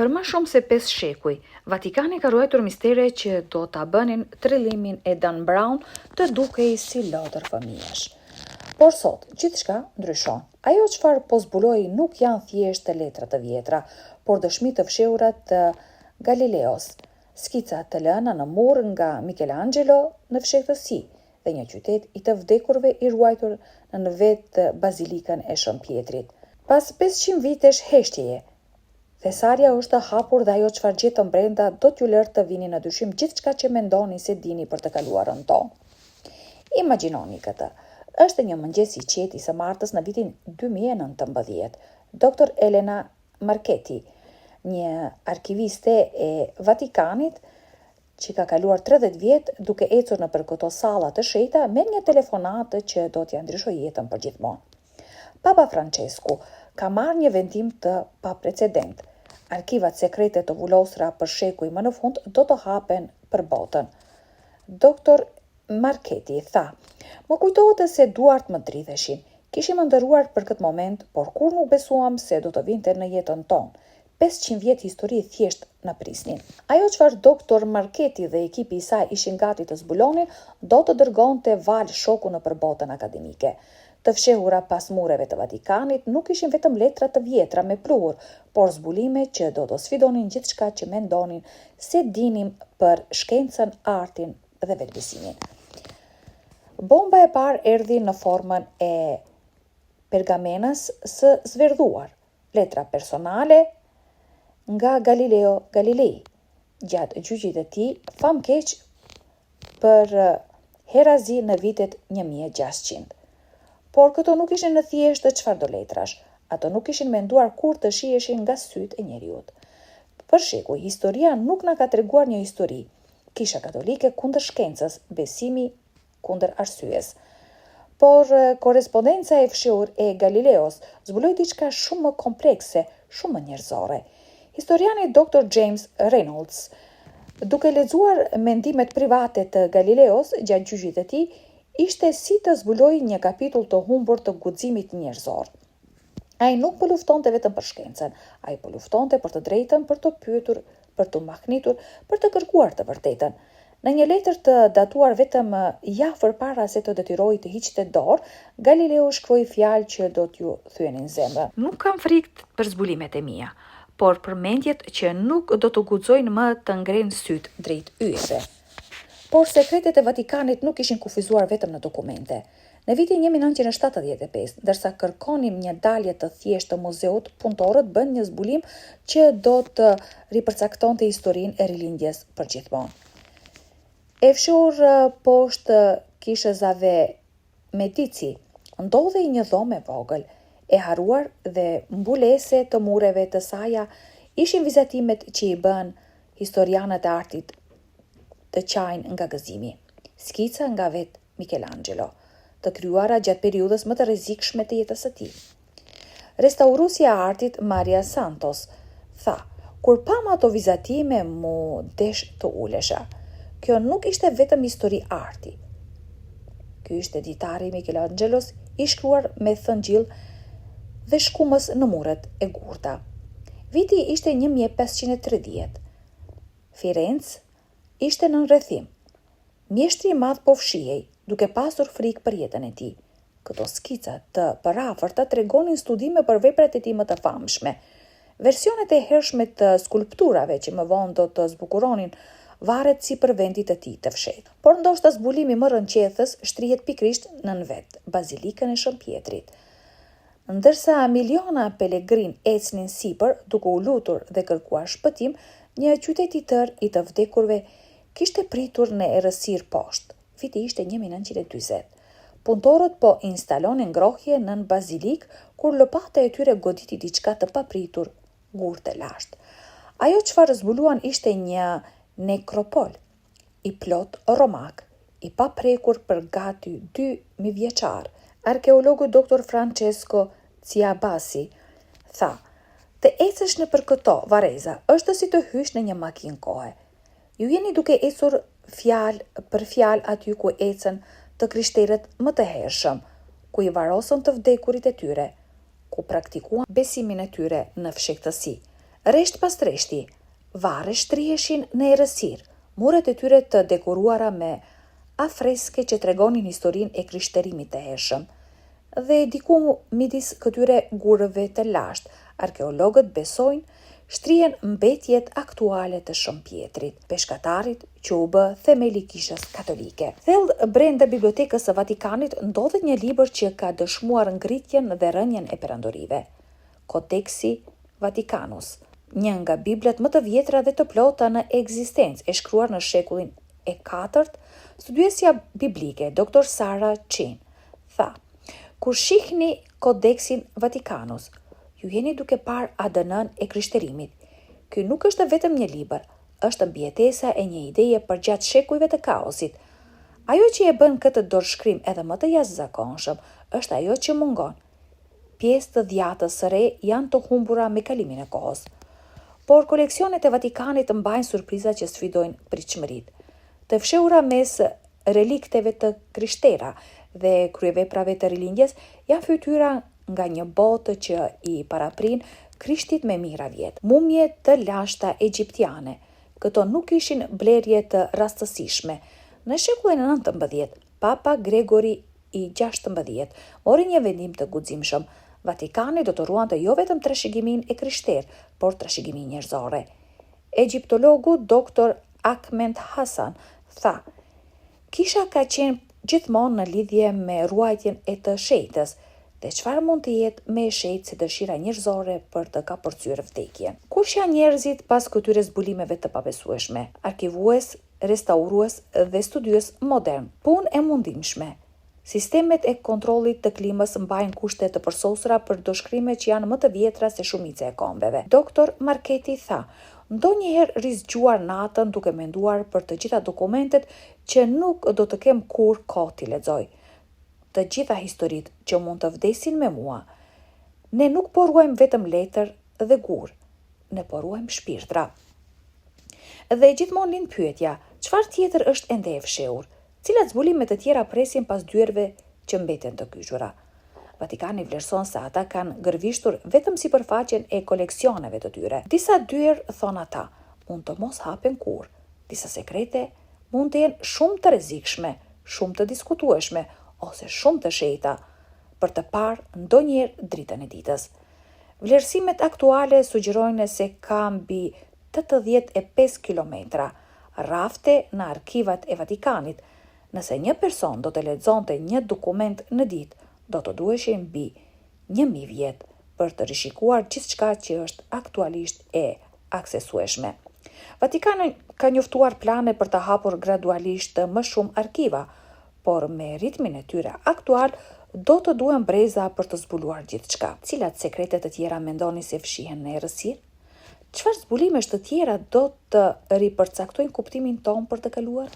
Për më shumë se 5 shekuj, Vatikani ka ruajtur mistere që do ta bënin trillimin e Dan Brown të dukej si lotër fëmijësh. Por sot, gjithçka ndryshon. Ajo çfarë po zbuloi nuk janë thjesht letra të vjetra, por dëshmi të fshehura të Galileos, skica të lëna në mur nga Michelangelo në fshehtësi dhe një qytet i të vdekurve i ruajtur në vetë bazilikën e Shën Pjetrit. Pas 500 vitesh heshtjeje, thesaria është e hapur dhe ajo çfarë gjetëm brenda do t'ju lërë të vini në dyshim gjithçka që mendoni se dini për të kaluarën tonë. Imagjinoni këtë. Është një mëngjes i qetë i së martës në vitin 2019. Dr. Elena Marchetti, një arkiviste e Vatikanit që ka kaluar 30 vjet duke ecur nëpër këto salla të shenjta, merr një telefonatë që do t'ia ndryshojë jetën përgjithmonë. Papa Francesku ka marrë një vendim të paprecedent. Arkivat sekrete të vullosura për shekuj më në fund do të hapen për botën. Dr. Marchetti tha: "Më kujtohet se duart më dridheshin. Kishim ndëruar për këtë moment, por kur nuk besuam se do të vinte në jetën tonë. 500 vjet histori thjesht na prisnin." Ajo çfarë Dr. Marchetti dhe ekipi i saj ishin gati të zbulonin, do të dërgonte val shoku nëpër botën akademike. Të fshehura pas mureve të Vatikanit nuk ishin vetëm letra të vjetra me pluhur, por zbulime që do të sfidonin gjithçka që mendonin se dinim për shkencën, artin dhe vetbesimin. Bomba e parë erdhi në formën e pergamenës së zverdhuar, letra personale nga Galileo Galilei, gjatë gjyqit të tij famkeq për herazi në vitet 1600. Por këto nuk ishin në thjesht të çfarëdo letrash, ato nuk ishin menduar kur të shiheshin nga sytë e njeriut. Për shekuj, historia nuk na ka treguar një histori. Kisha katolike kundër shkencës, besimi kundër arsyes. Por korrespondenca e fshehur e Galileos zbuloi diçka shumë më komplekse, shumë më njerëzore. Historiani Dr. James Reynolds, duke lexuar mendimet private të Galileos gjatë gjyqit të tij, ishte si të zbuloj një kapitull të humbur të guximit njerëzor. Ai nuk po luftonte vetëm për shkencën, ai po luftonte për të drejtën për të pyetur, për të mahnitur, për të kërkuar të vërtetën. Në një letër të datuar vetëm javë përpara se të detyrojë të hiqte dorë, Galileo shkroi fjalë që do t'ju thyenin zemrën. "Nuk kam frikë për zbulimet e mia, por për mendjet që nuk do të guxojnë më të ngrenë syt drejt yjeve." Por sekretet e Vatikanit nuk ishin kufizuar vetëm në dokumente. Në vitin 1975, ndërsa kërkonim një dalje të thjeshtë të muzeut, punëtorët bën një zbulim që do të ripërcaktonte historinë e rilindjes përgjithmonë. E fshehur poshtë kishëzave Medici, ndodhej një dhomë e vogël, e haruar dhe mbulese të mureve të saja ishin vizatimet që i bën historianët e artit të qajnë nga gëzimi. Skica nga vetë Michelangelo, të krijuara gjatë periudhës më të rrezikshme të jetës së tij. Restaurusja e artit Maria Santos tha: "Kur pam ato vizatime, mu desh të ulesha. Kjo nuk ishte vetëm histori arti. Ky ishte ditari i Michelangelos i shkruar me thëngjell dhe shkumës në muret e gurta." Viti ishte 1530. Firenze ishte në rrethim. Mjeshtri i madh po fshihej, duke pasur frikë për jetën e tij. Këto skica të përafërta tregonin studime për veprat e tij më të famshme. Versionet e hershme të skulpturave që më vonë do të zbukuronin varet si për vendit të tij të fshehtë. Por ndoshta zbulimi më rënqethës shtrihet pikrisht nën vetë bazilikën e Shën Pjetrit. Ndërsa miliona pelegrin ecnin sipër duke u lutur dhe kërkuar shpëtim, një qytet i tërë i të vdekurve kishte pritur në errësirë poshtë. Viti ishte 1940. Punëtorët po instalonin ngrohje nën bazilik kur lopata e tyre goditi diçka të papritur, gurtë lashtë. Ajo çfarë zbuluan ishte një nekropol i plot romak, i paprekur për gati 2000 vjeçar. Arkeologu Dr. Francesco Ciabasi tha: "Të ecësh nëpër këto vareza është si të hysh në një makinë kohe. Ju jeni duke ecur fjalë për fjalë aty ku ecën të krishterët më të hershëm, ku i varosën të vdekurit e tyre, ku praktikuan besimin e tyre në fshehtësi. Resht pas reshti, varre shtriheshin në errësirë, muret e tyre të dekoruara me afreske që tregonin historinë e krishterimit të hershëm. Dhe diku midis këtyre gurëve të lashtë, arkeologët besojnë shtrihen mbetjet aktuale të Shëmpjetrit, peshkatarit që u bë themeli i kishës katolike. Thellë brenda Bibliotekës së Vatikanit ndodhet një libër që ka dëshmuar ngritjen dhe rënien e perandorive. Codex Vaticanus, një nga biblat më të vjetra dhe të plota në ekzistencë, e shkruar në shekullin e 4, studiuesja biblike Dr. Sarah Chin tha: "Kur shihni Codexin Vaticanus, ju jeni duke parë ADN-n e krishterimit. Ky nuk është vetëm një libër, është mbijetesa e një ideje përgjatë shekujve të kaosit. Ajo që e bën këtë dorëshkrim edhe më të jashtëzakonshëm është ajo që mungon. Pjesë të dhjatës së re janë të humbura me kalimin e kohës. Por koleksionet e Vatikanit mbajnë surpriza që sfidojnë pritshmëritë. Të fshehura mes relikteve të krishtera dhe kryeveprave të rilindjes janë fytyra nga një botë që i paraprin Krishtit me mijëra vjet. Mumje të lashta egjiptiane. Këto nuk ishin blerje të rastësishme. Në shekullin e 19, Papa Gregori i 16 mori një vendim të guximshëm. Vatikani do të ruante jo vetëm trashëgimin e krishterë, por trashëgimin njerëzore. Egjiptologu Dr. Ahmed Hassan tha: "Kisha ka qenë gjithmonë në lidhje me ruajtjen e të shenjtës, dhe çfarë mund të jetë më e shenjtë se dëshira njerëzore për të kapërcyer vdekjen? Kush janë njerëzit pas këtyre zbulimeve të pabesueshme? Arkivues, restaurues dhe studiues modern, punë e mundimshme. Sistemet e kontrollit të klimës mbajnë kushte të përsosura për dorëshkrime që janë më të vjetra se shumica e kombeve." Dr. Marchetti tha: "Ndonjëherë rizgjuar natën duke menduar për të gjitha dokumentet që nuk do të kem kurrë kohë t'i lexoj. Të gjitha historitë që mund të vdesin me mua. Ne nuk po ruajmë vetëm letër dhe gur, ne po ruajmë shpirtra." Dhe gjithmonë lind pyetja: çfarë tjetër është ende e fshehur? Cilat zbulime të tjera presin pas dyerve që mbeten të kyçura? Vatikani vlerëson se ata kanë gërvishtur vetëm sipërfaqen e koleksioneve të tyre. Disa dyer, thon ata, mund të mos hapen kurrë. Disa sekrete mund të jenë shumë të rrezikshme, shumë të diskutueshme ose shumë të shejta për të parë ndonjëherë dritën e ditës. Vlerësimet aktuale sugjerojnë se ka mbi 85 kilometra rafte në arkivat e Vatikanit. Nëse një person do të lexonte një dokument në ditë, do të duheshin mbi 1000 vjet për të rishikuar gjithçka që është aktualisht e aksesueshme. Vatikani ka njoftuar plane për të hapur gradualisht më shumë arkiva, por me ritmin e tyre aktual do të duhen breza për të zbuluar gjithçka. Cilat sekrete të tjera mendoni se fshihen në errësirë? Çfarë zbulimesh të tjera do të ripërcaktojnë kuptimin ton për të kaluar?